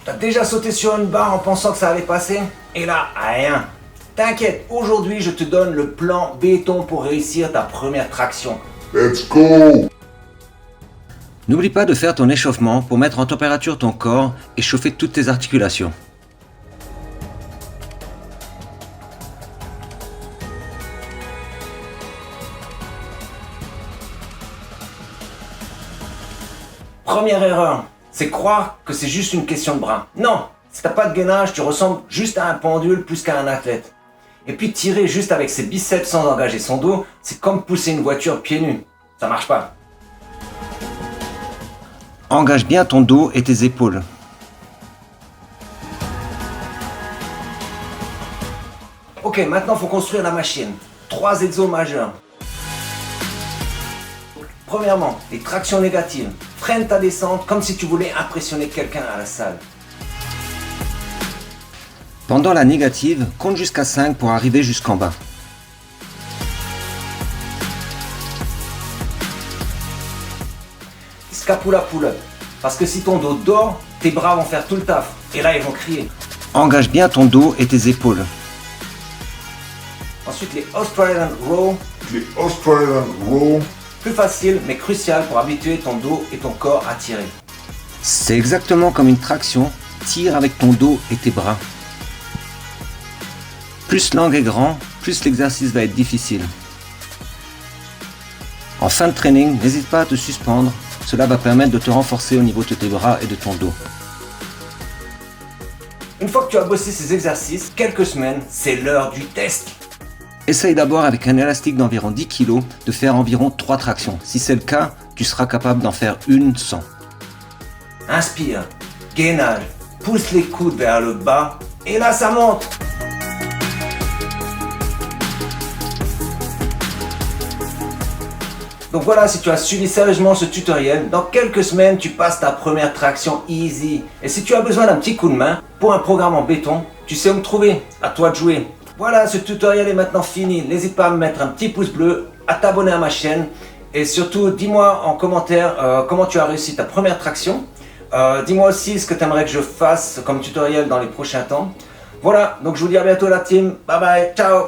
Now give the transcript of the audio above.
T'as déjà sauté sur une barre en pensant que ça allait passer? Et là, rien. T'inquiète, aujourd'hui je te donne le plan béton pour réussir ta première traction. Let's go! N'oublie pas de faire ton échauffement pour mettre en température ton corps et chauffer toutes tes articulations. Première erreur, c'est croire que c'est juste une question de bras. Non, si t'as pas de gainage, tu ressembles juste à un pendule plus qu'à un athlète. Et puis tirer juste avec ses biceps sans engager son dos, c'est comme pousser une voiture pieds nus. Ça marche pas. Engage bien ton dos et tes épaules. Ok, maintenant il faut construire la machine. 3 exos majeurs. Premièrement, les tractions négatives. Freine ta descente comme si tu voulais impressionner quelqu'un à la salle. Pendant la négative, compte jusqu'à 5 pour arriver jusqu'en bas. Scapula pull-up. Parce que si ton dos dort, tes bras vont faire tout le taf. Et là, ils vont crier. Engage bien ton dos et tes épaules. Ensuite, les Australian row. Les Australian row. Plus facile, mais crucial pour habituer ton dos et ton corps à tirer. C'est exactement comme une traction. Tire avec ton dos et tes bras. Plus l'angle est grand, plus l'exercice va être difficile. En fin de training, n'hésite pas à te suspendre. Cela va permettre de te renforcer au niveau de tes bras et de ton dos. Une fois que tu as bossé ces exercices, quelques semaines, c'est l'heure du test. Essaye d'abord avec un élastique d'environ 10 kg de faire environ 3 tractions. Si c'est le cas, tu seras capable d'en faire une sans. Inspire, gainage, pousse les coudes vers le bas et là ça monte. Donc voilà, si tu as suivi sérieusement ce tutoriel, dans quelques semaines, tu passes ta première traction easy. Et si tu as besoin d'un petit coup de main pour un programme en béton, tu sais où me trouver, à toi de jouer. Voilà, ce tutoriel est maintenant fini. N'hésite pas à me mettre un petit pouce bleu, à t'abonner à ma chaîne. Et surtout, dis-moi en commentaire comment tu as réussi ta première traction. Dis-moi aussi ce que tu aimerais que je fasse comme tutoriel dans les prochains temps. Voilà, donc je vous dis à bientôt la team. Bye bye, ciao!